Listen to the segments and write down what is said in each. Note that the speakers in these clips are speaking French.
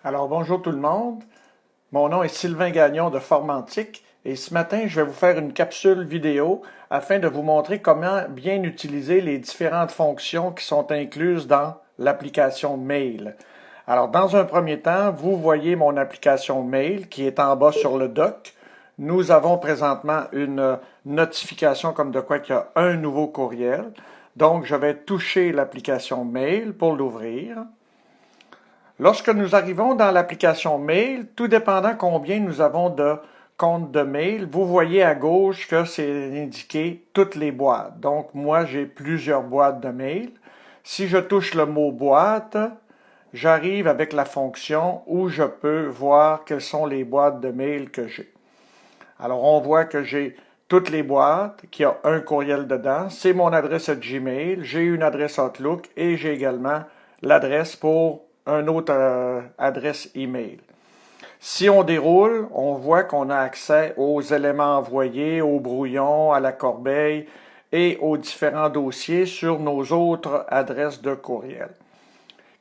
Alors bonjour tout le monde, mon nom est Sylvain Gagnon de Formantic et ce matin je vais vous faire une capsule vidéo afin de vous montrer comment bien utiliser les différentes fonctions qui sont incluses dans l'application Mail. Alors dans un premier temps, vous voyez mon application Mail qui est en bas sur le dock. Nous avons présentement une notification comme de quoi qu'il y a un nouveau courriel. Donc je vais toucher l'application Mail pour l'ouvrir. Lorsque nous arrivons dans l'application Mail, tout dépendant combien nous avons de comptes de mail, vous voyez à gauche que c'est indiqué toutes les boîtes. Donc, moi, j'ai plusieurs boîtes de mail. Si je touche le mot boîte, j'arrive avec la fonction où je peux voir quelles sont les boîtes de mail que j'ai. Alors, on voit que j'ai toutes les boîtes, qu'il y a un courriel dedans. C'est mon adresse Gmail, j'ai une adresse Outlook et j'ai également l'adresse pour une autre adresse email. Si on déroule, on voit qu'on a accès aux éléments envoyés, au brouillon, à la corbeille et aux différents dossiers sur nos autres adresses de courriel.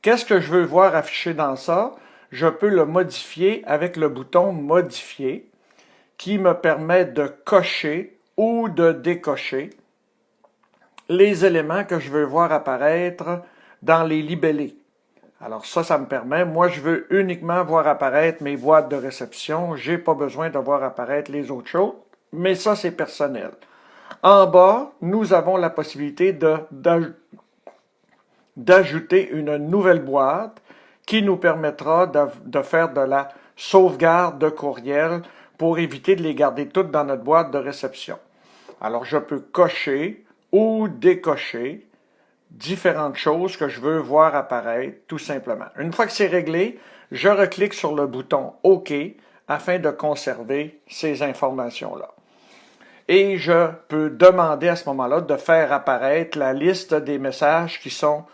Qu'est-ce que je veux voir affiché dans ça? Je peux le modifier avec le bouton Modifier qui me permet de cocher ou de décocher les éléments que je veux voir apparaître dans les libellés. Alors ça me permet, moi je veux uniquement voir apparaître mes boîtes de réception, j'ai pas besoin de voir apparaître les autres choses, mais ça c'est personnel. En bas, nous avons la possibilité d'ajouter une nouvelle boîte qui nous permettra de faire de la sauvegarde de courriel pour éviter de les garder toutes dans notre boîte de réception. Alors je peux cocher ou décocher différentes choses que je veux voir apparaître, tout simplement. Une fois que c'est réglé, je reclique sur le bouton OK afin de conserver ces informations-là. Et je peux demander à ce moment-là de faire apparaître la liste des messages qui sont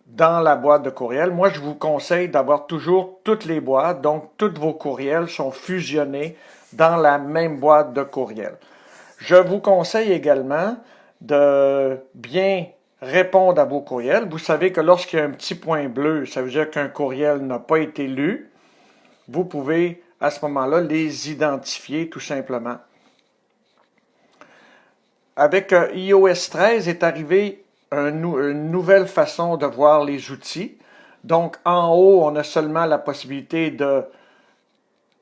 dans la boîte de courriel. Moi, je vous conseille d'avoir toujours toutes les boîtes, donc tous vos courriels sont fusionnés dans la même boîte de courriel. Je vous conseille également de bien répondre à vos courriels. Vous savez que lorsqu'il y a un petit point bleu, ça veut dire qu'un courriel n'a pas été lu. Vous pouvez à ce moment-là les identifier tout simplement. Avec iOS 13 est arrivé une nouvelle façon de voir les outils. Donc en haut, on a seulement la possibilité de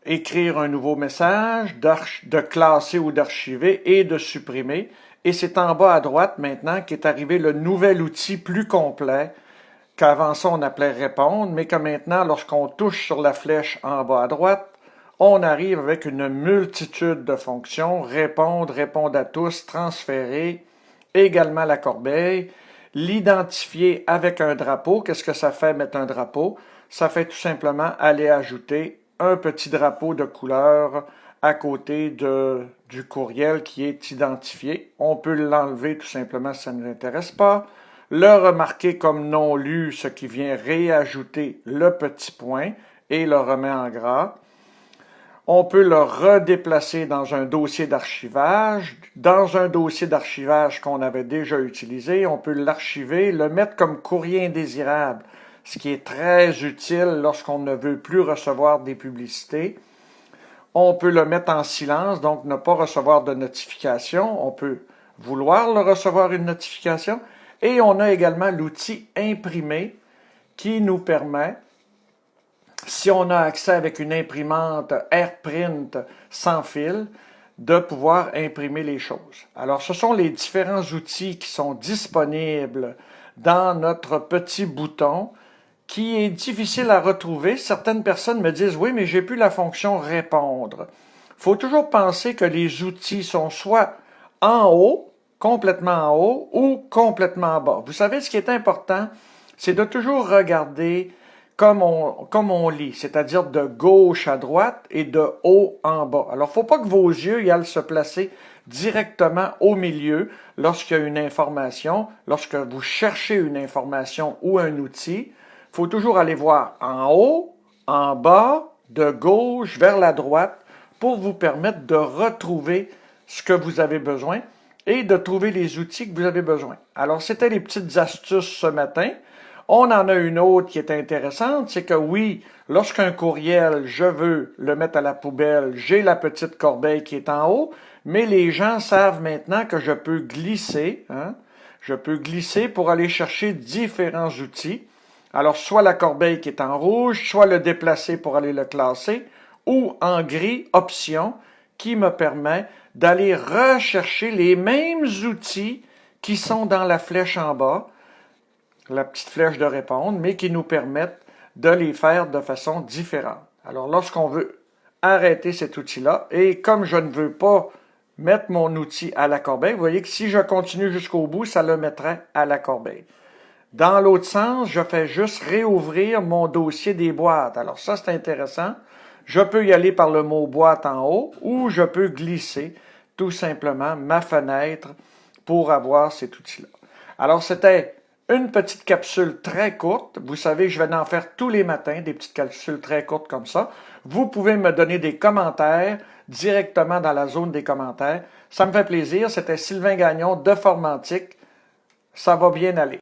écrire un nouveau message, de classer ou d'archiver et de supprimer. Et c'est en bas à droite maintenant qu'est arrivé le nouvel outil plus complet qu'avant ça on appelait répondre, mais que maintenant lorsqu'on touche sur la flèche en bas à droite, on arrive avec une multitude de fonctions, répondre, répondre à tous, transférer, également la corbeille, l'identifier avec un drapeau. Qu'est-ce que ça fait mettre un drapeau? Ça fait tout simplement aller ajouter un petit drapeau de couleur à côté du courriel qui est identifié. On peut l'enlever tout simplement si ça ne nous intéresse pas. Le remarquer comme non lu, ce qui vient réajouter le petit point et le remet en gras. On peut le redéplacer dans un dossier d'archivage. Dans un dossier d'archivage qu'on avait déjà utilisé, on peut l'archiver, le mettre comme courrier indésirable, ce qui est très utile lorsqu'on ne veut plus recevoir des publicités. On peut le mettre en silence, donc ne pas recevoir de notification. On peut vouloir le recevoir une notification. Et on a également l'outil imprimer qui nous permet, si on a accès avec une imprimante AirPrint sans fil, de pouvoir imprimer les choses. Alors, ce sont les différents outils qui sont disponibles dans notre petit bouton qui est difficile à retrouver. Certaines personnes me disent « Oui, mais j'ai plus la fonction répondre ». Il faut toujours penser que les outils sont soit en haut, complètement en haut, ou complètement en bas. Vous savez, ce qui est important, c'est de toujours regarder comme on lit, c'est-à-dire de gauche à droite et de haut en bas. Alors, il ne faut pas que vos yeux y aillent se placer directement au milieu lorsqu'il y a une information, lorsque vous cherchez une information ou un outil. Il faut toujours aller voir en haut, en bas, de gauche vers la droite pour vous permettre de retrouver ce que vous avez besoin et de trouver les outils que vous avez besoin. Alors, c'était les petites astuces ce matin. On en a une autre qui est intéressante, c'est que oui, lorsqu'un courriel, je veux le mettre à la poubelle, j'ai la petite corbeille qui est en haut, mais les gens savent maintenant que je peux glisser, hein, je peux glisser pour aller chercher différents outils. Alors, soit la corbeille qui est en rouge, soit le déplacer pour aller le classer, ou en gris, option, qui me permet d'aller rechercher les mêmes outils qui sont dans la flèche en bas, la petite flèche de répondre, mais qui nous permettent de les faire de façon différente. Alors, lorsqu'on veut arrêter cet outil-là, et comme je ne veux pas mettre mon outil à la corbeille, vous voyez que si je continue jusqu'au bout, ça le mettrait à la corbeille. Dans l'autre sens, je fais juste réouvrir mon dossier des boîtes. Alors ça, c'est intéressant. Je peux y aller par le mot boîte en haut ou je peux glisser tout simplement ma fenêtre pour avoir cet outil-là. Alors, c'était une petite capsule très courte. Vous savez, je vais en faire tous les matins, des petites capsules très courtes comme ça. Vous pouvez me donner des commentaires directement dans la zone des commentaires. Ça me fait plaisir. C'était Sylvain Gagnon de Formantique. Ça va bien aller.